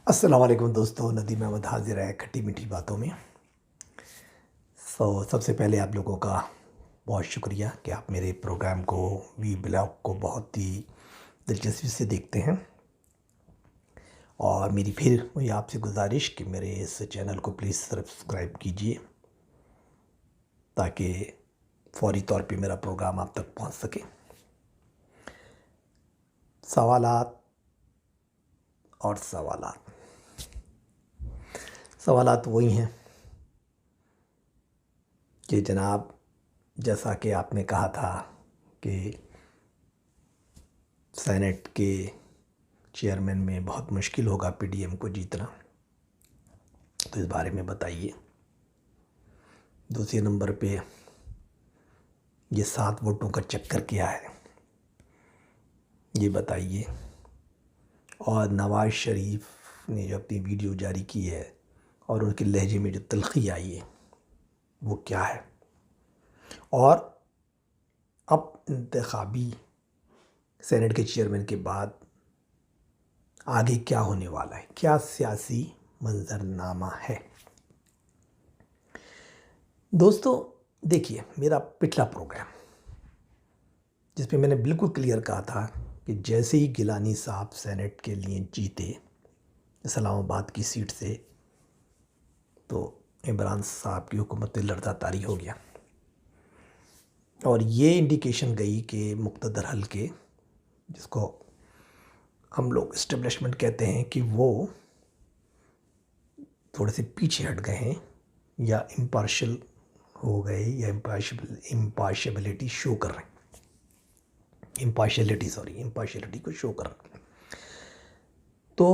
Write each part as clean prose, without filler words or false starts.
السلام علیکم دوستو، ندیم احمد حاضر ہے کھٹی میٹھی باتوں میں۔ سب سے پہلے آپ لوگوں کا بہت شکریہ کہ آپ میرے پروگرام کو وی بلاگ کو بہت ہی دلچسپی سے دیکھتے ہیں، اور میری پھر وہی آپ سے گزارش کہ میرے اس چینل کو پلیز سبسکرائب کیجئے تاکہ فوری طور پہ میرا پروگرام آپ تک پہنچ سکے۔ سوالات اور سوالات وہی ہیں کہ جناب، جیسا کہ آپ نے کہا تھا کہ سینٹ کے چیئرمین میں بہت مشکل ہوگا پی ڈی ایم کو جیتنا، تو اس بارے میں بتائیے۔ دوسرے نمبر پہ یہ 7 ووٹوں کا چکر کیا ہے، یہ بتائیے۔ اور نواز شریف نے جو اپنی ویڈیو جاری کی ہے اور ان کے لہجے میں جو تلخی آئی ہے وہ کیا ہے، اور اب انتخابی سینٹ کے چیئرمین کے بعد آگے کیا ہونے والا ہے، کیا سیاسی منظرنامہ ہے۔ دوستو دیکھیے، میرا پچھلا پروگرام جس پہ میں نے بالکل کلیئر کہا تھا کہ جیسے ہی گیلانی صاحب سینٹ کے لیے جیتے اسلام آباد کی سیٹ سے، تو عمران صاحب کی حکومت پہ لڑزہ طاری ہو گیا، اور یہ انڈیکیشن گئی کہ مقتدر حلقے، جس کو ہم لوگ اسٹیبلشمنٹ کہتے ہیں، کہ وہ تھوڑے سے پیچھے ہٹ گئے ہیں یا امپارشل ہو گئے، یا امپارشیبلٹی شو کر رہے ہیں، امپارشیلٹی کو شو کر رہے ہیں۔ تو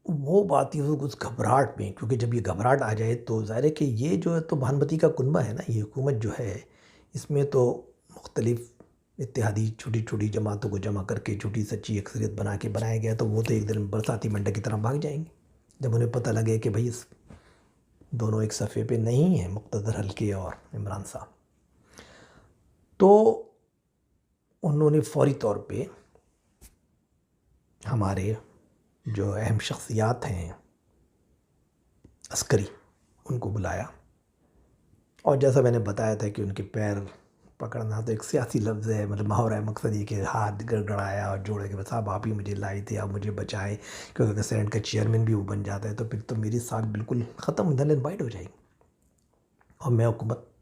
وہ بات یہ اس گھبراہٹ میں، کیونکہ جب یہ گھبراہٹ آ جائے تو ظاہر ہے کہ یہ جو ہے تو بھانوتی کا کنبہ ہے نا، یہ حکومت جو ہے اس میں تو مختلف اتحادی چھوٹی چھوٹی جماعتوں کو جمع کر کے جھوٹی سچی اکثریت بنا کے بنایا گیا، تو وہ تو ایک دن برساتی منڈے کی طرح بھاگ جائیں گے جب انہیں پتہ لگے کہ بھائی دونوں ایک صفحے پہ نہیں ہیں، مقتدر حلقے اور عمران صاحب۔ تو انہوں نے فوری طور پہ ہمارے جو اہم شخصیات ہیں عسکری، ان کو بلایا، اور جیسا میں نے بتایا تھا کہ ان کے پیر پکڑنا تو ایک سیاسی لفظ ہے، مطلب محاورہ مقصد یہ کہ ہاتھ گڑگڑایا اور جوڑے کہ صاحب آپ ہی مجھے لائے تھے، آپ مجھے بچائیں، کیونکہ اگر سینٹ کا چیئرمین بھی وہ بن جاتا ہے تو پھر تو میری ساکھ بالکل ختم، نل اینڈ وائڈ ہو جائے گی، اور میں حکومت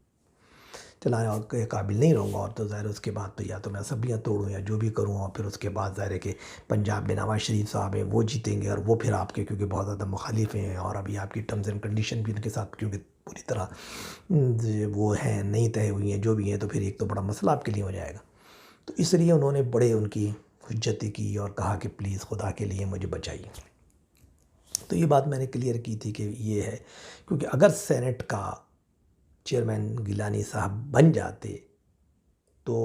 چلانے کے قابل نہیں رہوں گا، اور تو ظاہر اس کے بعد تو یا تو میں اسمبلیاں توڑوں یا جو بھی کروں، اور پھر اس کے بعد ظاہر ہے کہ پنجاب میں نواز شریف صاحب ہیں، وہ جیتیں گے، اور وہ پھر آپ کے کیونکہ بہت زیادہ مخالف ہیں، اور ابھی آپ کی ٹرمز اینڈ کنڈیشن بھی ان کے ساتھ کیونکہ پوری طرح وہ ہیں نہیں طے ہوئی ہیں جو بھی ہیں، تو پھر ایک تو بڑا مسئلہ آپ کے لیے ہو جائے گا۔ تو اس لیے انہوں نے بڑے ان کی حجتیں کی اور کہا کہ پلیز خدا کے لیے مجھے بچائیے۔ تو یہ بات میں نے کلیئر کی تھی کہ یہ ہے، کیونکہ اگر سینٹ کا چیئرمین گیلانی صاحب بن جاتے تو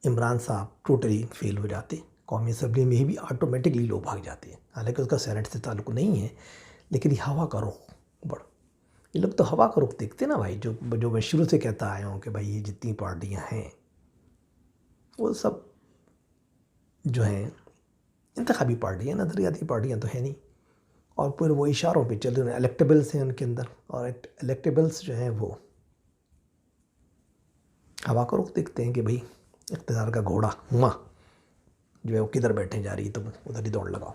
عمران صاحب ٹوٹلی فیل ہو جاتے، قومی اسمبلی میں بھی آٹومیٹکلی لوگ بھاگ جاتے ہیں، حالانکہ اس کا سینٹ سے تعلق نہیں ہے، لیکن یہ ہوا کا رخ یہ لوگ تو ہوا کا رخ دیکھتے نا بھائی، جو میں شروع سے کہتا آیا ہوں کہ بھائی یہ جتنی پارٹیاں ہیں وہ سب جو ہیں انتخابی پارٹیاں، نظریاتی پارٹیاں تو ہیں نہیں، اور پھر وہ اشاروں پہ چل رہے ہیں، الیکٹیبلس ہیں ان کے اندر، اور الیکٹیبلس جو ہیں وہ ہوا کا رخ دیکھتے ہیں کہ بھائی اقتدار کا گھوڑا ہوا جو ہے وہ کدھر بیٹھے جا رہی ہے، تو ادھر ہی دوڑ لگاؤ۔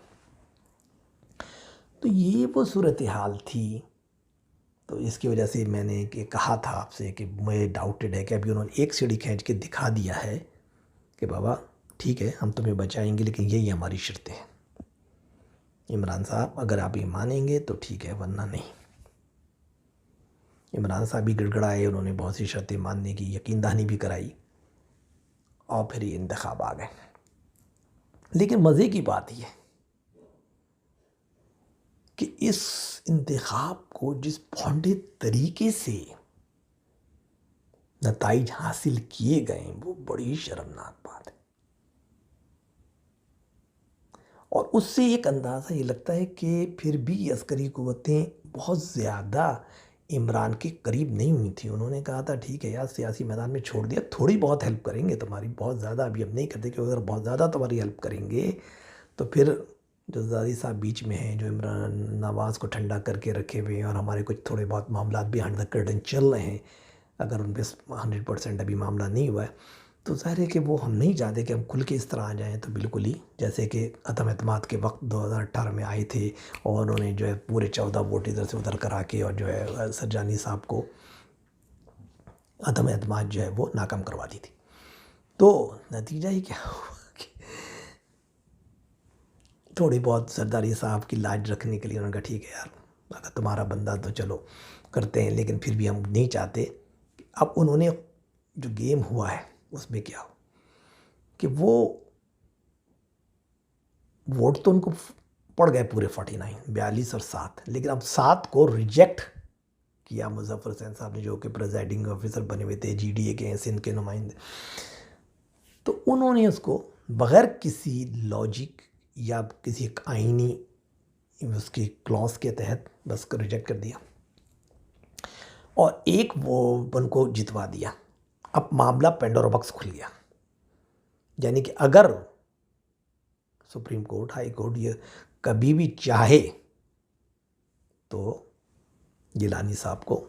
تو یہ وہ صورتحال تھی، تو اس کی وجہ سے میں نے کہ کہا تھا آپ سے کہ مجھے ڈاؤٹڈ ہے کہ ابھی انہوں نے ایک سیڑھی کھینچ کے دکھا دیا ہے کہ بابا ٹھیک ہے ہم تمہیں بچائیں گے، لیکن یہی ہماری شرطیں ہیں۔ عمران صاحب اگر آپ یہ مانیں گے تو ٹھیک ہے، ورنہ نہیں۔ عمران صاحب بھی گڑگڑائے، انہوں نے بہت سی شرطیں ماننے کی یقین دہانی بھی کرائی، اور پھر یہ انتخاب آ گئے۔ لیکن مزے کی بات یہ کہ اس انتخاب کو جس بھونڈے طریقے سے نتائج حاصل کیے گئے وہ بڑی شرمناک بات ہے، اور اس سے ایک اندازہ یہ لگتا ہے کہ پھر بھی عسکری قوتیں بہت زیادہ عمران کے قریب نہیں ہوئی تھیں۔ انہوں نے کہا تھا ٹھیک ہے یار، سیاسی میدان میں چھوڑ دیا، تھوڑی بہت ہیلپ کریں گے تمہاری، بہت زیادہ ابھی ہم نہیں کرتے، کہ اگر بہت زیادہ تمہاری ہیلپ کریں گے تو پھر جو زرداری صاحب بیچ میں ہیں، جو عمران نواز کو ٹھنڈا کر کے رکھے ہوئے ہیں، اور ہمارے کچھ تھوڑے بہت معاملات بھی انڈر کرٹن چل رہے ہیں، اگر ان پہ 100% ابھی معاملہ نہیں ہوا ہے، تو ظاہر ہے کہ وہ ہم نہیں چاہتے کہ ہم کھل کے اس طرح آ جائیں. تو بالکل ہی جیسے کہ عدم اعتماد کے وقت 2018 میں آئے تھے، اور انہوں نے جو ہے پورے 14 ووٹ ادھر سے ادھر کرا کے، اور جو ہے سرجانی صاحب کو عدم اعتماد جو ہے وہ ناکام کروا دی تھی. تو نتیجہ ہی کیا ہوا کہ تھوڑی بہت زرداری صاحب کی لاج رکھنے کے لیے انہوں نے کہا ٹھیک ہے یار، اگر تمہارا بندہ تو چلو کرتے ہیں، لیکن پھر بھی ہم نہیں چاہتے. اب انہوں نے جو گیم ہوا ہے اس میں کیا ہو کہ وہ ووٹ تو ان کو پڑ گئے پورے 49، 42 اور 7، لیکن اب 7 کو ریجیکٹ کیا مظفر حسین صاحب نے، جو کہ پریزائڈنگ آفیسر بنے ہوئے تھے جی ڈی اے کے ہیں، سندھ کے نمائندے. تو انہوں نے اس کو بغیر کسی لاجک یا کسی ایک آئینی اس کی کلاس کے تحت بس کو ریجیکٹ کر دیا، اور ایک وہ ان کو جتوا دیا. اب معاملہ پینڈورا باکس کھل گیا. یعنی کہ اگر سپریم کورٹ، ہائی کورٹ یہ کبھی بھی چاہے تو گیلانی صاحب کو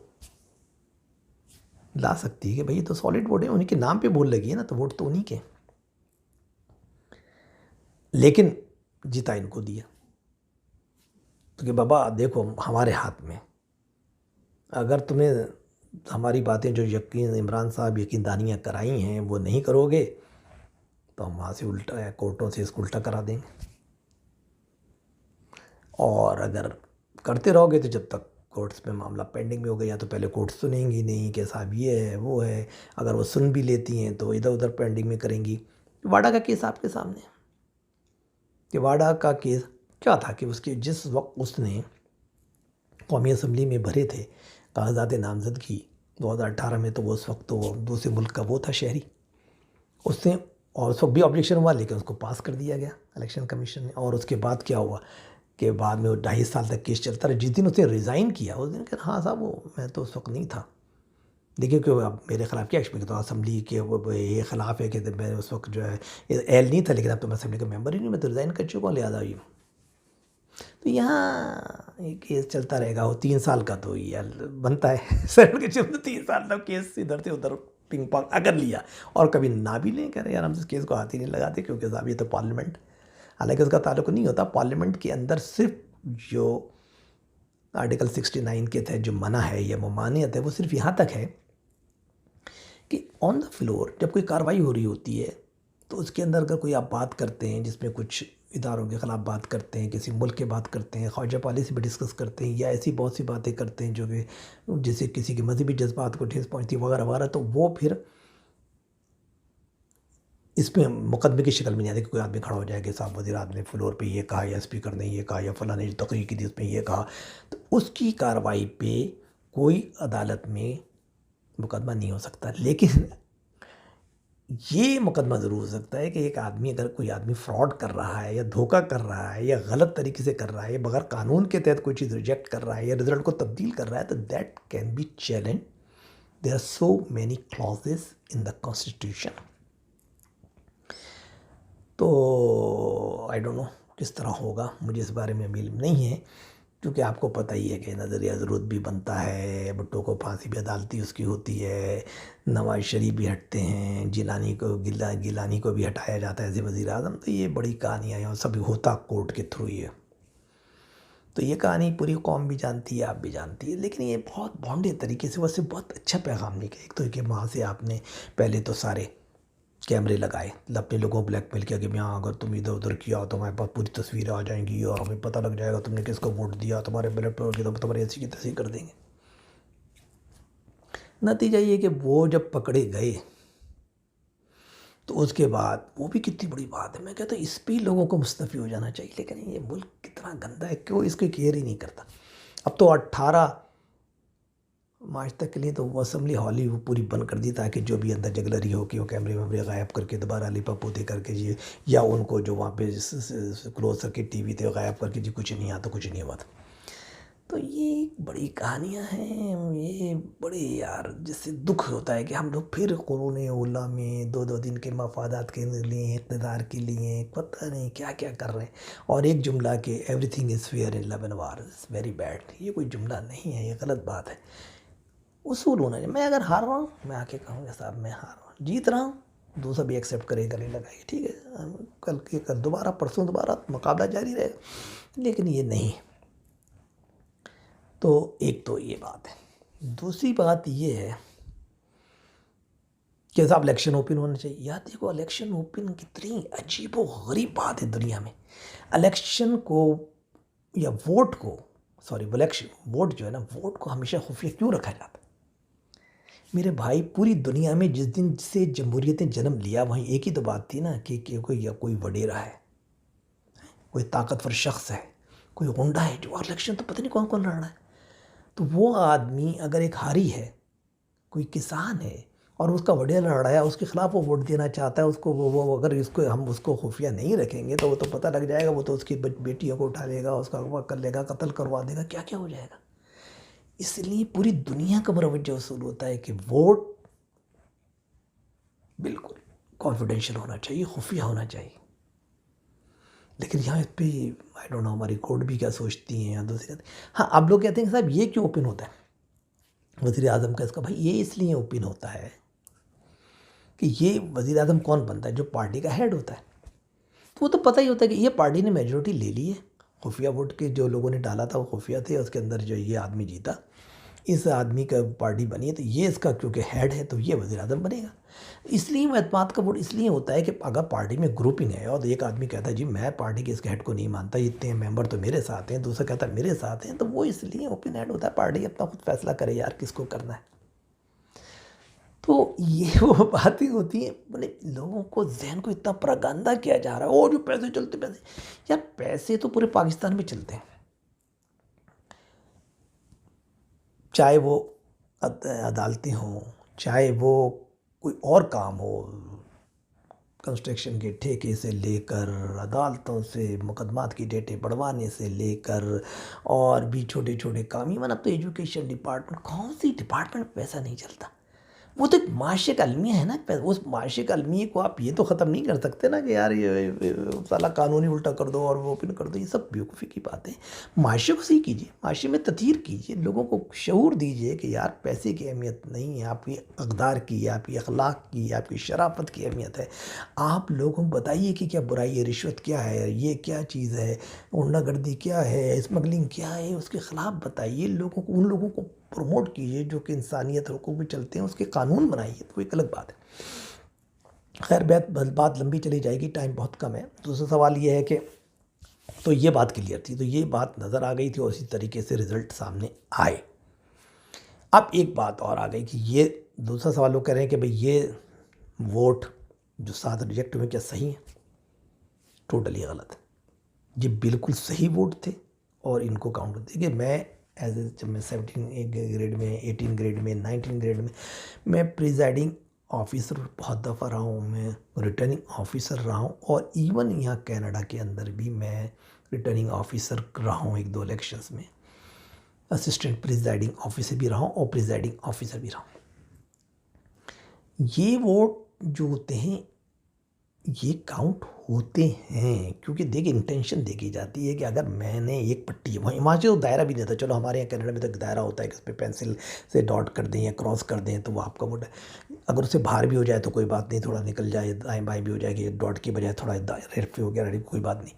لا سکتی ہے کہ بھئی یہ تو سالڈ ووٹ ہے، انہیں کے نام پہ بول لگی ہے نا، تو ووٹ تو انہیں کے. لیکن جتا ان کو دیا، کیونکہ بابا دیکھو ہمارے ہاتھ میں، اگر تمہیں ہماری باتیں جو یقین عمران صاحب یقین دانیاں کرائی ہیں وہ نہیں کرو گے، تو ہم وہاں سے الٹا کورٹوں سے اس کو الٹا کرا دیں گے. اور اگر کرتے رہو گے تو جب تک کورٹس میں معاملہ پینڈنگ میں ہو گیا، یا تو پہلے کورٹ سنیں گی نہیں کہ صاحب یہ ہے وہ ہے، اگر وہ سن بھی لیتی ہیں تو ادھر ادھر پینڈنگ میں کریں گی. واڈا کا کیس آپ کے سامنے ہے کہ واڈا کا کیس کیا تھا کہ اس کے جس وقت اس نے قومی اسمبلی میں بھرے تھے کاغذات نامزدگی 2018 میں، تو وہ اس وقت تو دوسرے ملک کا وہ تھا شہری، اس نے، اور اس وقت بھی آبجیکشن ہوا لیکن اس کو پاس کر دیا گیا الیکشن کمیشن نے. اور اس کے بعد کیا ہوا کہ بعد میں وہ 2.5 سال تک کیس چلتا رہا. جس دن اس نے ریزائن کیا اس دن کہ ہاں صاحب وہ میں تو اس وقت نہیں تھا، دیکھیے کہ اب میرے خلاف کیا ایکشن تو اسمبلی کے وہ یہ خلاف ہے کہ میں اس وقت جو ہے ایل نہیں تھا، لیکن اب تو میں اسمبلی کا ممبر ہی نہیں، میں تو ریزائن کر چکا ہوں، لہٰذا ہی. تو یہاں یہ کیس چلتا رہے گا. وہ 3 سال کا تو یہ بنتا ہے سر کے چلتے 3 سال تک کیس ادھر سے ادھر پنگ پانگ اگر لیا، اور کبھی نہ بھی لیں، کہہ رہے یار ہم اس کیس کو ہاتھ ہی نہیں لگاتے، کیونکہ صاحب یہ تو پارلیمنٹ، حالانکہ اس کا تعلق نہیں ہوتا. پارلیمنٹ کے اندر صرف جو آرٹیکل 69 کے تحت جو منع ہے یا ممانعت ہے، وہ صرف یہاں تک ہے کہ آن دا فلور جب کوئی کارروائی ہو رہی ہوتی ہے تو اس کے اندر اگر کوئی آپ بات کرتے ہیں جس میں کچھ اداروں کے خلاف بات کرتے ہیں، کسی ملک کے بات کرتے ہیں، خارجہ پالیسی بھی ڈسکس کرتے ہیں، یا ایسی بہت سی باتیں کرتے ہیں جو کہ جسے کسی کے مذہبی جذبات کو ٹھیس پہنچتی ہے وغیرہ وغیرہ، تو وہ پھر اس میں مقدمے کی شکل میں نہیں آتی کہ کوئی آدمی کھڑا ہو جائے کہ صاحب وزیر اعظم نے فلور پہ یہ کہا، یا اسپیکر نے یہ کہا، یا فلاں نے جو تقریر کی تھی اس میں یہ کہا. تو اس کی کارروائی پہ کوئی عدالت میں مقدمہ نہیں ہو سکتا. لیکن یہ مقدمہ ضرور ہو سکتا ہے کہ ایک آدمی، اگر کوئی آدمی فراڈ کر رہا ہے یا دھوکہ کر رہا ہے یا غلط طریقے سے کر رہا ہے، بغیر قانون کے تحت کوئی چیز ریجیکٹ کر رہا ہے یا رزلٹ کو تبدیل کر رہا ہے، تو that can be challenge. There are so many clauses in the constitution. تو آئی ڈونٹ نو کس طرح ہوگا، مجھے اس بارے میں علم نہیں ہے، کیونکہ آپ کو پتہ ہی ہے کہ نظریہ ضرورت بھی بنتا ہے، بھٹو کو پھانسی بھی عدالتی اس کی ہوتی ہے، نواز شریف بھی ہٹتے ہیں، گیلانی کو بھی ہٹایا جاتا ہے ایز وزیر اعظم. تو یہ بڑی کہانیاں ہیں اور سب ہوتا کورٹ کے تھرو ہی ہے. تو یہ کہانی پوری قوم بھی جانتی ہے، آپ بھی جانتی ہے، لیکن یہ بہت بانڈے طریقے سے، ویسے بہت اچھا پیغام نکلا. ایک تو کہ وہاں سے آپ نے پہلے تو سارے کیمرے لگائے، اپنے لوگوں کو بلیک میل کیا کہ یہاں اگر تم ادھر ادھر کیا تو ہمارے پاس پوری تصویریں آ جائیں گی اور ہمیں پتہ لگ جائے گا تم نے کس کو ووٹ دیا، تمہارے بیلٹ پہ ہوگی تو تمہاری ایسی کی تیسی کر دیں گے. نتیجہ یہ کہ وہ جب پکڑے گئے تو اس کے بعد وہ بھی کتنی بڑی بات ہے، میں کہتا ہوں اس پہ لوگوں کو مستعفی ہو جانا چاہیے. لیکن یہ ملک کتنا گندا ہے، کیوں اس کو کیئر ہی نہیں کرتا. اب تو 18 مارچ تک کے لیے تو وہ اسمبلی ہال ہی وہ پوری بند کر دی، تاکہ جو بھی اندر جگلری ہو کہ وہ کیمرے ویمرے غائب کر کے دوبارہ لپا پوتے کر کے جی، یا ان کو جو وہاں پہ کلوز سرکٹ ٹی وی تھے غائب کر کے جی کچھ نہیں آتا، کچھ نہیں ہوا تھا. تو یہ بڑی کہانیاں ہیں، یہ بڑے یار جس سے دکھ ہوتا ہے کہ ہم لوگ پھر قرون اولیٰ میں دو دو دن کے مفادات کے لیے، اقتدار کے لیے پتہ نہیں کیا کیا کر رہے ہیں. اور ایک جملہ کہ everything is fair in love and war is very bad, یہ کوئی جملہ نہیں ہے، یہ غلط بات ہے. اصول ہونا چاہیے. میں اگر ہار رہا ہوں میں آ کے کہوں گا صاحب میں ہار رہا ہوں، جیت رہا ہوں دوسرا بھی ایکسیپٹ کرے گا، نہیں لگائے ٹھیک ہے، کل دوبارہ پرسوں دوبارہ مقابلہ جاری رہے گا. لیکن یہ نہیں. تو ایک تو یہ بات ہے. دوسری بات یہ ہے کہ صاحب الیکشن اوپن ہونا چاہیے. یار دیکھو الیکشن اوپن کتنی عجیب و غریب بات ہے دنیا میں. الیکشن کو یا ووٹ کو ووٹ جو ہے نا، ووٹ کو ہمیشہ خفیہ کیوں رکھا جاتا ہے؟ میرے بھائی پوری دنیا میں جس دن سے جمہوریت نے جنم لیا وہیں ایک ہی تو بات تھی نا کہ کوئی وڈیرا ہے، کوئی طاقتور شخص ہے، کوئی غنڈہ ہے جو الیکشن تو پتہ نہیں کون کون لڑ رہا ہے. تو وہ آدمی اگر ایک ہاری ہے، کوئی کسان ہے اور اس کا وڈیرا لڑ رہا ہے، اس کے خلاف وہ ووٹ دینا چاہتا ہے، اس کو وہ اگر ہم اس کو خفیہ نہیں رکھیں گے تو وہ تو پتہ لگ جائے گا، وہ تو اس کی بیٹیوں کو اٹھا لے گا، اس کا اغوا کر لے گا، قتل کروا دے گا، کیا کیا ہو جائے گا. اس لیے پوری دنیا کا مروجہ اصول ہوتا ہے کہ ووٹ بالکل کانفیڈینشیل ہونا چاہیے، خفیہ ہونا چاہیے. لیکن یہاں اس پہ آئی ڈونٹ نو ہماری کورٹ بھی کیا سوچتی ہیں یا دوسری. ہاں اب لوگ کہتے ہیں کہ صاحب یہ کیوں اوپن ہوتا ہے وزیر اعظم کا؟ اس کا بھائی یہ اس لیے اوپن ہوتا ہے کہ یہ وزیر اعظم کون بنتا ہے؟ جو پارٹی کا ہیڈ ہوتا ہے. تو وہ تو پتہ ہی ہوتا ہے کہ یہ پارٹی نے میجورٹی لے لی ہے، خفیہ ووٹ کے جو لوگوں نے ڈالا تھا وہ خفیہ تھے، اس کے اندر جو یہ آدمی جیتا، اس آدمی کا پارٹی بنی ہے، تو یہ اس کا کیونکہ ہیڈ ہے تو یہ وزیر اعظم بنے گا. اس لیے اعتماد کا ووٹ اس لیے ہوتا ہے کہ اگر پارٹی میں گروپنگ ہے اور ایک آدمی کہتا ہے جی میں پارٹی کے اس کے ہیڈ کو نہیں مانتا، اتنے ممبر تو میرے ساتھ ہیں، دوسرا کہتا ہے میرے ساتھ ہیں، تو وہ اس لیے اوپن ہیڈ ہوتا ہے. پارٹی اپنا خود فیصلہ کرے یار کس کو کرنا ہے. تو یہ وہ باتیں ہوتی ہیں، لوگوں کو ذہن کو اتنا پراگندہ کیا جا رہا ہے، اور جو پیسے چلتے یار پیسے تو پورے پاکستان میں چلتے ہیں، چاہے وہ عدالتیں ہوں، چاہے وہ کوئی اور کام ہو، کنسٹرکشن کے ٹھیکے سے لے کر عدالتوں سے مقدمات کی ڈیٹیں بڑھوانے سے لے کر اور بھی چھوٹے چھوٹے کام. ایون اب تو ایجوکیشن ڈپارٹمنٹ، کون سی ڈپارٹمنٹ پیسہ نہیں چلتا؟ وہ تو ایک معاشی کا المیہ ہے نا. اس معاشی کا المیہ کو آپ یہ تو ختم نہیں کر سکتے نا کہ یار یہ سالہ قانونی الٹا کر دو اور وہ اوپن کر دو. یہ سب بیوقوفی کی باتیں. معاشی کو صحیح کیجیے، معاشی میں تطہیر کیجیے، لوگوں کو شعور دیجیے کہ یار پیسے کی اہمیت نہیں ہے، آپ کی اقدار کی، آپ کی اخلاق کی، آپ کی شرافت کی اہمیت ہے. آپ لوگوں کو بتائیے کہ کیا برائی ہے، رشوت کیا ہے، یہ کیا چیز ہے، غنڈہ گردی کیا ہے، اسمگلنگ کیا ہے، اس کے خلاف بتائیے لوگوں کو. ان لوگوں کو پروموٹ کیجیے جو کہ انسانیت حقوق میں چلتے ہیں، اس کے قانون بنائیے. تو ایک الگ بات ہے. خیر بات لمبی چلی جائے گی، ٹائم بہت کم ہے. دوسرا سوال یہ ہے کہ تو یہ بات کلیئر تھی، تو یہ بات نظر آ گئی تھی اور اسی طریقے سے رزلٹ سامنے آئے. اب ایک بات اور آ گئی کہ یہ دوسرا سوال لوگ کہہ رہے ہیں کہ بھئی یہ ووٹ جو 7 ریجیکٹ ہوئے کیا صحیح ہیں؟ ٹوٹلی غلط ہے. یہ بالکل صحیح ووٹ تھے اور ان کو کاؤنٹ کرتے. کہ میں جب میں 17 گریڈ میں، 18 گریڈ میں، 19 گریڈ میں پریزائڈنگ آفیسر بہت دفعہ رہا ہوں، میں ریٹرننگ آفیسر رہا ہوں، اور ایون یہاں کینیڈا کے اندر بھی میں ریٹرننگ آفیسر رہا ہوں 1-2 الیکشنز میں. اسسٹنٹ پریزائڈنگ آفیسر بھی رہا ہوں اور پریزائڈنگ آفیسر بھی رہا ہوں. یہ ووٹ جو ہوتے ہیں یہ کاؤنٹ ہوتے ہیں، کیونکہ دیکھیں انٹینشن دیکھی جاتی ہے کہ اگر میں نے ایک پٹی، وہاں سے دائرہ بھی نہیں تھا، چلو ہمارے یہاں کینیڈا میں تو ایک دائرہ ہوتا ہے کہ اس پہ پینسل سے ڈاٹ کر دیں یا کراس کر دیں تو وہ آپ کا ووٹ ہے. اگر اس سے باہر بھی ہو جائے تو کوئی بات نہیں، تھوڑا نکل جائے دائیں بائیں بھی ہو جائے گی، ڈاٹ کی بجائے تھوڑا ریڈ پہ ہو گیا، ریڈ کوئی بات نہیں.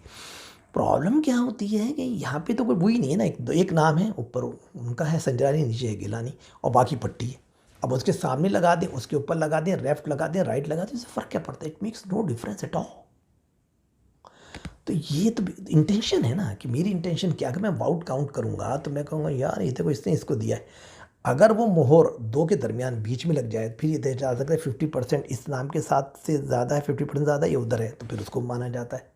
پرابلم کیا ہوتی ہے کہ یہاں پہ تو کوئی وہی نہیں ہے نا. ایک نام ہے اوپر ان کا ہے سنجرانی، نیچے ہے گیلانی، اور باقی پٹی ہے. اب اس کے سامنے لگا دیں، اس کے اوپر لگا دیں، لیفٹ لگا دیں، رائٹ لگا دیں، اس سے فرق کیا پڑتا ہے؟ It makes no difference at all. تو یہ تو انٹینشن ہے نا کہ میری انٹینشن کیا. اگر میں ووٹ کاؤنٹ کروں گا تو میں کہوں گا یار یہ تو اس نے اس کو دیا ہے. اگر وہ مہر 2 کے درمیان بیچ میں لگ جائے پھر یہ دیکھا جا سکتا ہے 50% اس نام کے ساتھ سے زیادہ ہے، 50% زیادہ یہ ادھر ہے، تو پھر اس کو مانا جاتا ہے.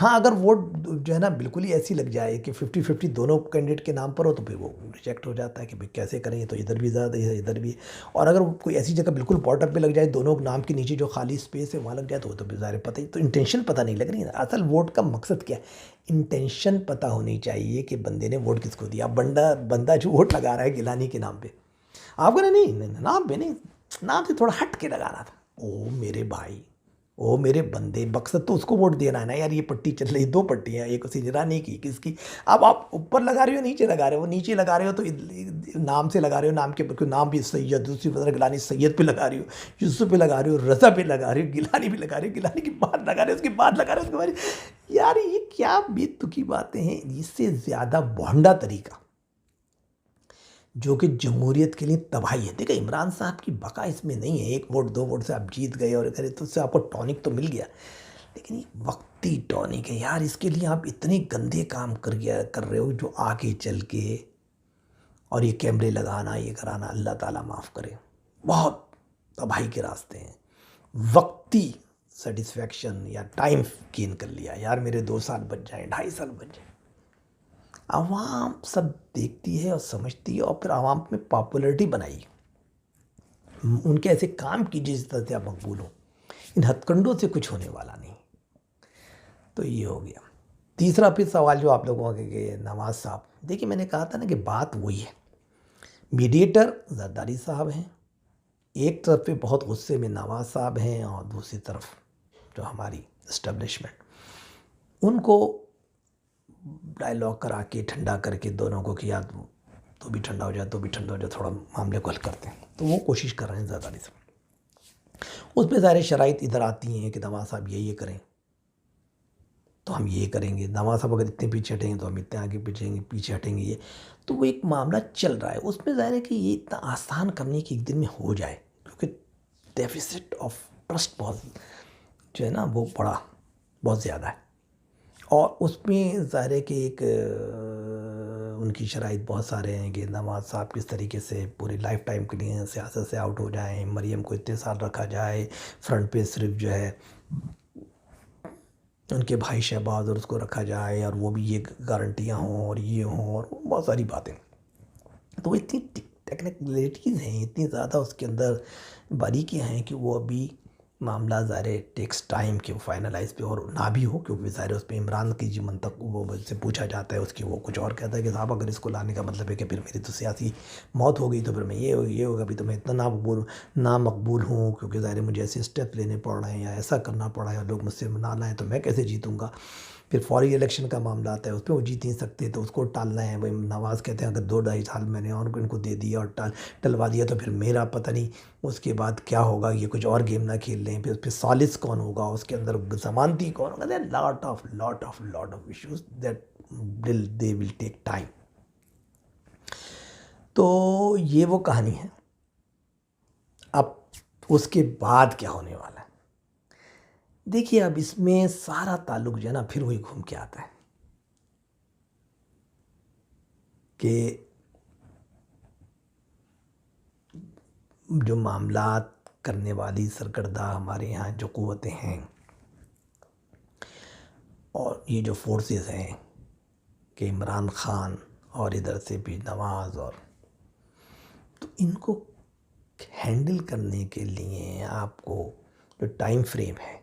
ہاں اگر ووٹ جو ہے نا بالکل ہی ایسی لگ جائے کہ 50-50 دونوں کینڈیڈیٹ کے نام پر ہو تو پھر وہ ریجیکٹ ہو جاتا ہے کہ بھئی کیسے کریں، یہ تو ادھر بھی زیادہ ہے ادھر بھی. اور اگر کوئی ایسی جگہ بالکل باٹم پہ لگ جائے دونوں نام کے نیچے جو خالی اسپیس ہے وہاں لگ جائے تو وہ تو ظاہر ہے پتہ ہی، تو انٹینشن پتہ نہیں لگ رہی ہے. اصل ووٹ کا مقصد کیا ہے؟ انٹینشن پتہ ہونی چاہیے کہ بندے نے ووٹ کس کو دیا. بندہ جو ووٹ لگا رہا ہے گیلانی کے نام پہ، آپ کو نہیں نام پہ نہیں، نام سے تھوڑا ہٹ کے لگا رہا تھا. او میرے بھائی، او میرے بندے، مقصد تو اس کو ووٹ دینا ہے نا یار. یہ پٹی چل رہی، 2 پٹیاں، ایک اسی رانی کی کس کی. اب آپ اوپر لگا رہے ہو نیچے لگا رہے ہو، نیچے لگا رہے ہو تو نام سے لگا رہے ہو، نام کے نام بھی سید، دوسری طرف گیلانی سید پہ لگا رہی ہو، یوسف پہ لگا رہی ہو، رضا پہ لگا رہی ہو، گیلانی پہ لگا رہی ہو، گیلانی کے بعد لگا رہے ہو، اس کے بعد لگا رہے ہو، اس کے بعد. یار یہ کیا بے تکی باتیں ہیں. اس سے زیادہ بھونڈا طریقہ جو کہ جمہوریت کے لیے تباہی ہے. دیکھیں عمران صاحب کی بقا اس میں نہیں ہے. 1 ووٹ 2 ووٹ سے آپ جیت گئے اور کرے تو اس سے آپ کو ٹونک تو مل گیا، لیکن یہ وقتی ٹونک ہے یار. اس کے لیے آپ اتنے گندے کام کر رہے ہو جو آگے چل کے، اور یہ کیمرے لگانا یہ کرانا، اللہ تعالیٰ معاف کرے، بہت تباہی کے راستے ہیں. وقتی سیٹسفیکشن یا ٹائم گین کر لیا یار، میرے 2 سال بچ جائیں، 2.5 سال بچ جائیں. عوام سب دیکھتی ہے اور سمجھتی ہے، اور پھر عوام میں پاپولرٹی بنائی، ان کے ایسے کام کیجیے جس طرح سے آپ مقبول ہوں. ان ہتھ کنڈوں سے کچھ ہونے والا نہیں. تو یہ ہو گیا. تیسرا پھر سوال جو آپ لوگوں کا کہ نواز صاحب، دیکھیے میں نے کہا تھا نا کہ بات وہی ہے. میڈیٹر زرداری صاحب ہیں، ایک طرف پہ بہت غصے میں نواز صاحب ہیں، اور دوسری طرف جو ہماری اسٹیبلشمنٹ، ان کو ڈائلاگ کرا کے ٹھنڈا کر کے دونوں کو کیا تو بھی ٹھنڈا ہو جائے، تو بھی ٹھنڈا ہو جائے، تھوڑا معاملے کو حل کرتے ہیں. تو وہ کوشش کر رہے ہیں زرداری صاحب. اس پہ ظاہر شرائط ادھر آتی ہیں کہ نواز صاحب یہ کریں تو ہم یہ کریں گے، نواز صاحب اگر اتنے پیچھے ہٹیں گے تو ہم اتنے آگے پیچھے ہٹیں گے. یہ تو وہ ایک معاملہ چل رہا ہے. اس میں ظاہر ہے کہ یہ اتنا آسان کم نہیں کہ ایک دن میں ہو جائے، کیونکہ ڈیفیسٹ آف ٹرسٹ بہت جو ہے نا وہ بڑا بہت زیادہ ہے. اور اس میں ظاہر ہے کہ ایک ان کی شرائط بہت سارے ہیں کہ نواز صاحب کس طریقے سے پورے لائف ٹائم کے لیے سیاست سے آؤٹ ہو جائیں، مریم کو اتنے سال رکھا جائے، فرنٹ پہ صرف جو ہے ان کے بھائی شہباز اور اس کو رکھا جائے، اور وہ بھی یہ گارنٹیاں ہوں اور یہ ہوں، اور بہت ساری باتیں. تو اتنی ٹیکنیکلٹیز ہیں، اتنی زیادہ اس کے اندر باریکیاں ہیں کہ وہ ابھی معاملہ ظاہر ٹیکس ٹائم کہ وہ فائنلائز پہ اور نہ بھی ہو، کیونکہ ظاہر اس پہ عمران کی جو منطق وہ سے پوچھا جاتا ہے، اس کی وہ کچھ اور کہتا ہے کہ صاحب اگر اس کو لانے کا مطلب ہے کہ پھر میری تو سیاسی موت ہو گئی، تو پھر میں یہ ہوگا بھی تو میں اتنا نامقبول ہوں، کیونکہ ظاہر مجھے ایسے اسٹیپ لینے پڑ رہے ہیں یا ایسا کرنا پڑ رہا ہے اور لوگ مجھ سے نہ لائیں تو میں کیسے جیتوں گا. پھر فوری الیکشن کا معاملہ آتا ہے، اس پہ وہ جیت نہیں سکتے تو اس کو ٹالنا ہے. بھائی نواز کہتے ہیں اگر 2-2.5 سال میں نے اور ان کو دے دیا اور ٹلوا دیا تو پھر میرا پتہ نہیں اس کے بعد کیا ہوگا، یہ کچھ اور گیم نہ کھیل لیں. پھر اس پہ ثالث کون ہوگا، اس کے اندر ضمانتی کون ہوگا. There lot of issues that they will take time. تو یہ وہ کہانی ہے. اب اس کے بعد کیا ہونے والا ہے دیکھیے. اب اس میں سارا تعلق جو ہے نا پھر وہی گھوم کے آتا ہے کہ جو معاملات کرنے والی سرکردہ ہمارے یہاں جو قوتیں ہیں اور یہ جو فورسز ہیں کہ عمران خان اور ادھر سے بھی نواز، اور تو ان کو ہینڈل کرنے کے لیے آپ کو جو ٹائم فریم ہے،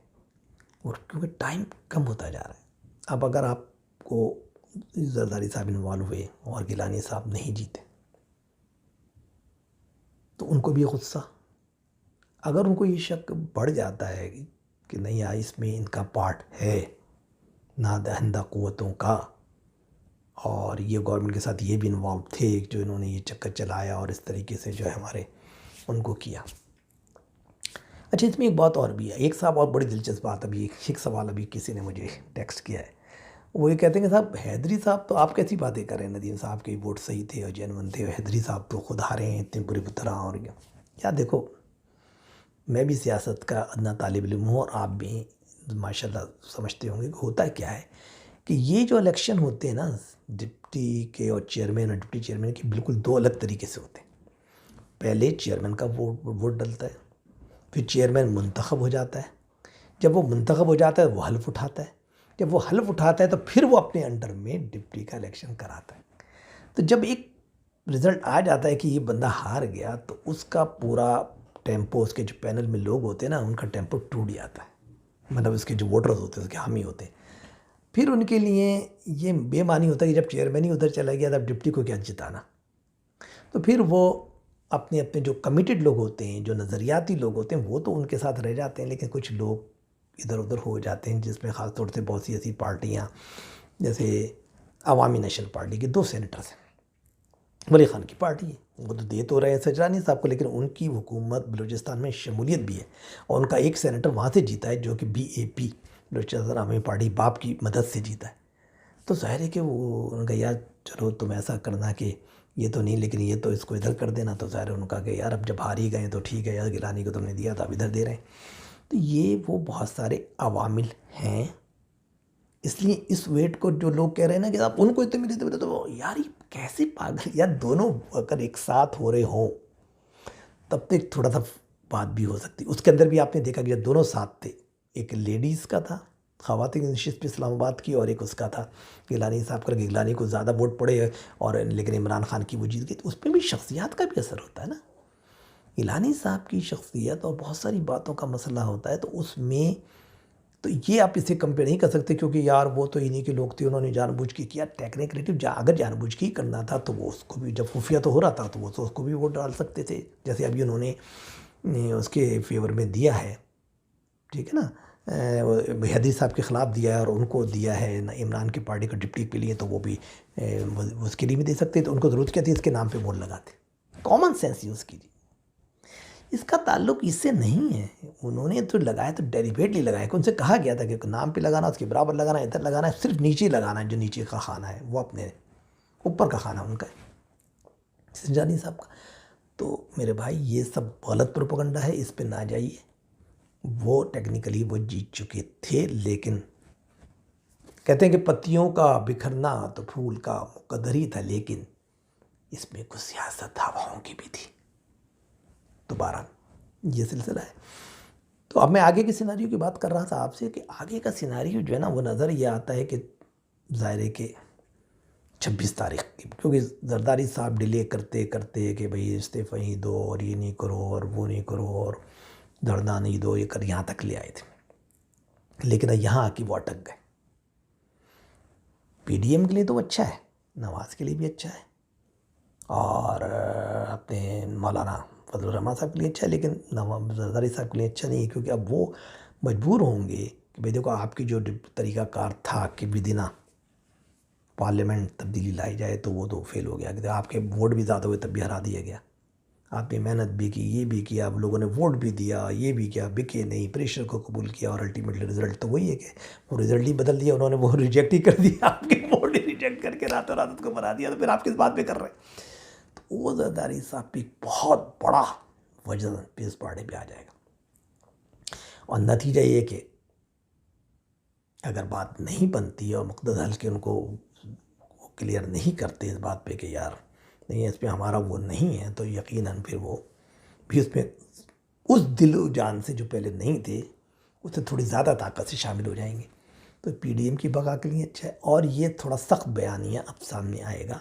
اور کیونکہ ٹائم کم ہوتا جا رہا ہے. اب اگر آپ کو زرداری صاحب انوالو ہوئے اور گیلانی صاحب نہیں جیتے تو ان کو بھی غصہ. اگر ان کو یہ شک بڑھ جاتا ہے کہ نہیں یار اس میں ان کا پارٹ ہے نادہندہ قوتوں کا، اور یہ گورنمنٹ کے ساتھ یہ بھی انوالو تھے جو انہوں نے یہ چکر چلایا اور اس طریقے سے جو ہے ہمارے ان کو کیا. اچھا اس میں ایک بات اور بھی ہے. ایک صاحب اور بڑی دلچسپ بات، ابھی ایک سوال ابھی کسی نے مجھے ٹیکسٹ کیا ہے. وہ یہ کہتے ہیں کہ صاحب حیدری صاحب تو آپ کیسی باتیں کر رہے ہیں، ندیم صاحب کے ووٹ صحیح تھے اور جینون تھے، حیدری صاحب تو خود ہارے ہیں اتنے بری طرح. اور یا دیکھو میں بھی سیاست کا ادنا طالب علم ہوں، اور آپ بھی ماشاء اللہ سمجھتے ہوں گے کہ ہوتا کیا ہے کہ یہ جو الیکشن ہوتے ہیں نا ڈپٹی کے اور چیئرمین اور ڈپٹی چیئرمین کے، بالکل 2 الگ طریقے سے ہوتے ہیں. پہلے چیئرمین کا ووٹ ڈلتا ہے، پھر چیئرمین منتخب ہو جاتا ہے. جب وہ منتخب ہو جاتا ہے وہ حلف اٹھاتا ہے، جب وہ حلف اٹھاتا ہے تو پھر وہ اپنے انڈر میں ڈپٹی کا الیکشن کراتا ہے. تو جب ایک رزلٹ آ جاتا ہے کہ یہ بندہ ہار گیا تو اس کا پورا ٹیمپو، اس کے جو پینل میں لوگ ہوتے ہیں نا ان کا ٹیمپو ٹوٹ جاتا ہے. مطلب اس کے جو ووٹرز ہوتے ہیں، اس کے حامی ہوتے ہیں. پھر ان کے لیے یہ بے معنی ہوتا ہے کہ جب چیئرمین ہی ادھر چلا گیا تب ڈپٹی کو کیا جتانا. تو پھر وہ اپنے جو کمیٹڈ لوگ ہوتے ہیں، جو نظریاتی لوگ ہوتے ہیں، وہ تو ان کے ساتھ رہ جاتے ہیں، لیکن کچھ لوگ ادھر ادھر ہو جاتے ہیں، جس میں خاص طور سے بہت سی ایسی پارٹیاں جیسے عوامی نیشنل پارٹی کے 2 سینیٹرز ہیں. ولی خان کی پارٹی ہے، وہ تو دے تو رہے ہیں سجرانی صاحب کو، لیکن ان کی حکومت بلوچستان میں شمولیت بھی ہے، اور ان کا ایک سینیٹر وہاں سے جیتا ہے جو کہ BAP بلوچستان عوامی پارٹی باپ کی مدد سے جیتا ہے. تو ظاہر ہے کہ وہ ان کا یار چلو تم ایسا کرنا کہ یہ تو نہیں، لیکن یہ تو اس کو ادھر کر دینا. تو ظاہر ہے ان کا کہ یار اب جب ہار ہی گئے تو ٹھیک ہے، یار گیلانی کو تم نے دیا تھا اب ادھر دے رہے ہیں. تو یہ وہ بہت سارے عوامل ہیں. اس لیے اس ویٹ کو جو لوگ کہہ رہے ہیں نا کہ آپ ان کو اتنے ملے تو یار یہ کیسے پاگل، یار دونوں اگر ایک ساتھ ہو رہے ہوں تب تک تھوڑا سا بات بھی ہو سکتی. اس کے اندر بھی آپ نے دیکھا کہ جب دونوں ساتھ تھے، ایک لیڈیز کا تھا خواتین نشست پہ اسلام آباد کی، اور ایک اس کا تھا گیلانی صاحب کا. گیلانی کو زیادہ ووٹ پڑے اور لیکن عمران خان کی وہ جیت گئی. تو اس پہ بھی شخصیات کا بھی اثر ہوتا ہے نا. گیلانی صاحب کی شخصیت اور بہت ساری باتوں کا مسئلہ ہوتا ہے. تو اس میں تو یہ آپ اسے کمپیئر نہیں کر سکتے کیونکہ یار وہ تو انہی کے لوگ تھے، انہوں نے جان بوجھ کے کیا. ٹیکنیکلیٹو اگر جان بوجھ کے ہی کرنا تھا تو وہ اس کو بھی، جب خفیہ تو ہو رہا تھا تو وہ تو اس کو بھی ووٹ ڈال سکتے تھے، جیسے ابھی انہوں نے اس کے فیور میں دیا ہے. ٹھیک ہے نا، حیدری صاحب کے خلاف دیا ہے اور ان کو دیا ہے عمران کی پارٹی کا ڈپٹی کے لیے، تو وہ بھی اس کے لیے بھی دے سکتے. تو ان کو ضرورت کیا تھی اس کے نام پہ ووٹ لگاتے. کامن سینس یوز کیجیے. اس کا تعلق اس سے نہیں ہے. انہوں نے تو لگایا تو ڈیلیبریٹلی لگایا کہ ان سے کہا گیا تھا کہ نام پہ لگانا، اس کے برابر لگانا، ادھر لگانا ہے، صرف نیچے لگانا ہے. جو نیچے کا خانہ ہے وہ اپنے، اوپر کا خانہ ان کا ہے سنجانی صاحب کا. تو میرے بھائی یہ سب غلط پروپیگنڈا ہے، اس پہ نہ جائیے. وہ ٹیکنیکلی وہ جیت چکے تھے، لیکن کہتے ہیں کہ پتیوں کا بکھرنا تو پھول کا مقدر ہی تھا، لیکن اس میں کچھ سیاست ہواؤں کی بھی تھی. دوبارہ یہ سلسلہ ہے. تو اب میں آگے کے سیناریو کی بات کر رہا تھا آپ سے کہ آگے کا سیناریو جو ہے نا وہ نظر یہ آتا ہے کہ ظاہر ہے کہ 26 تاریخ کی، کیونکہ زرداری صاحب ڈیلے کرتے کرتے کہ بھئی استعفی ہی دو اور یہ نہیں کرو اور وہ نہیں کرو اور دھرنا نہیں دو، یہ کر یہاں تک لے آئے تھے. لیکن یہاں آ کے وہ اٹک گئے. PDM کے لیے تو اچھا ہے، نواز کے لیے بھی اچھا ہے، اور اپنے مولانا فضل الرحمان صاحب کے لیے اچھا ہے، لیکن زرداری صاحب کے لیے اچھا نہیں ہے. کیونکہ اب وہ مجبور ہوں گے کہ بھئی دیکھو آپ کی جو طریقہ کار تھا کہ بدنا پارلیمنٹ تبدیلی لائی جائے تو وہ تو فیل ہو گیا. کہ آپ کے ووٹ بھی زیادہ ہوئے تب بھی ہرا دیا گیا. آپ نے محنت بھی کی، یہ بھی کیا، آپ لوگوں نے ووٹ بھی دیا، یہ بھی کیا، بکے نہیں، پریشر کو قبول کیا، اور الٹیمیٹلی رزلٹ تو وہی ہے کہ وہ رزلٹ ہی بدل دیا انہوں نے. وہ ریجیکٹ ہی کر دیا، آپ کے ووٹ ہی ریجیکٹ کر کے راتوں رات کو بنا دیا. تو پھر آپ کس بات پہ کر رہے ہیں؟ تو وہ زرداری صاحب پہ بہت بڑا وزن پیس پارٹی پہ آ جائے گا. اور نتیجہ یہ کہ اگر بات نہیں بنتی اور مقدس حل کے ان کو کلیئر نہیں کرتے اس بات پہ کہ یار نہیں اس پہ ہمارا وہ نہیں ہے، تو یقیناً پھر وہ بھی اس میں اس دل و جان سے جو پہلے نہیں تھے اس سے تھوڑی زیادہ طاقت سے شامل ہو جائیں گے. تو PDM کی بقا کے لیے اچھا ہے. اور یہ تھوڑا سخت بیانیہ اب سامنے آئے گا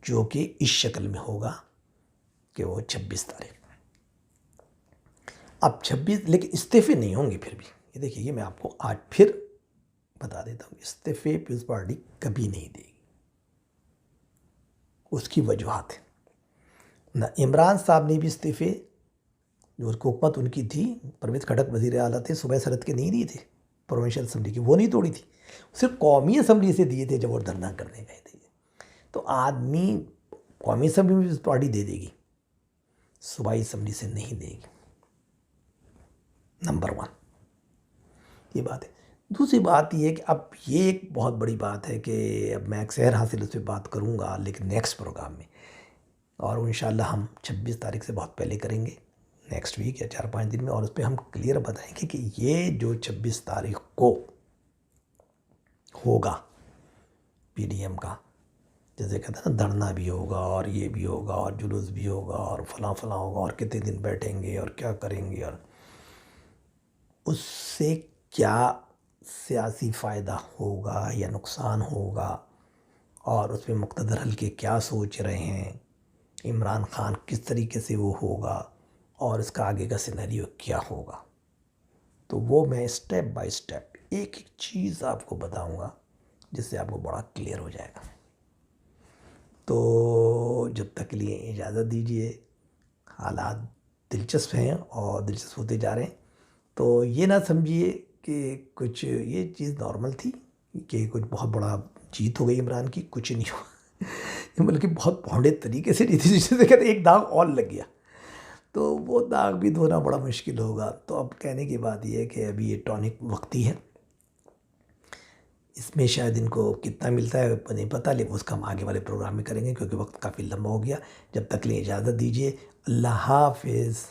جو کہ اس شکل میں ہوگا کہ وہ 26 تاریخ. اب 26 لیکن استعفے نہیں ہوں گے پھر بھی. یہ دیکھیے یہ میں آپ کو آج پھر بتا دیتا ہوں، استعفے پیپلز پارٹی کبھی نہیں دے گی. اس کی وجوہات ہیں. نہ عمران صاحب نے بھی استعفے، جو حکومت ان کی تھی، پرویز خٹک وزیر اعلیٰ تھے، صوبہ سرحد کے نہیں دیے تھے پروونشل اسمبلی کی، وہ نہیں توڑی تھی، صرف قومی اسمبلی سے دیے تھے جب وہ دھرنا کرنے گئے تھے. تو آدمی قومی اسمبلی میں پارٹی دے دے گی، صوبائی اسمبلی سے نہیں دے گی. نمبر 1 یہ بات ہے. دوسری بات یہ ہے کہ اب یہ ایک بہت بڑی بات ہے کہ اب میں اکثر حاصل اس پہ بات کروں گا لیکن نیکسٹ پروگرام میں، اور انشاءاللہ ہم 26 تاریخ سے بہت پہلے کریں گے، نیکسٹ ویک یا 4-5 دن میں. اور اس پہ ہم کلیئر بتائیں گے کہ یہ جو 26 تاریخ کو ہوگا PDM کا، جیسے کہتے ہیں نا دھرنا بھی ہوگا اور یہ بھی ہوگا اور جلوس بھی ہوگا اور فلاں فلاں ہوگا اور کتنے دن بیٹھیں گے اور کیا کریں گے، اور اس سے کیا سیاسی فائدہ ہوگا یا نقصان ہوگا، اور اس میں مقتدر حلقے کیا سوچ رہے ہیں، عمران خان کس طریقے سے وہ ہوگا، اور اس کا آگے کا سینیریو کیا ہوگا، تو وہ میں اسٹیپ بائی اسٹیپ ایک ایک چیز آپ کو بتاؤں گا، جس سے آپ کو بڑا کلیئر ہو جائے گا۔ تو جب تک کے لیے اجازت دیجیے، حالات دلچسپ ہیں اور دلچسپ ہوتے جا رہے ہیں، تو یہ نہ سمجھیے کہ کچھ یہ چیز نارمل تھی کہ کچھ بہت بڑا جیت ہو گئی عمران کی، کچھ نہیں ہوا بلکہ بہت بھونڈے طریقے سے جیتی، جسے کہتے ہیں ایک داغ اور لگ گیا، تو وہ داغ بھی دھونا بڑا مشکل ہوگا۔ تو اب کہنے کی بات یہ ہے کہ ابھی یہ ٹونک وقتی ہے، اس میں شاید ان کو کتنا ملتا ہے نہیں پتہ، لیکن اس کا ہم آگے والے پروگرام میں کریں گے، کیونکہ وقت کافی لمبا ہو گیا۔ جب تک لے اجازت دیجیے، اللہ حافظ۔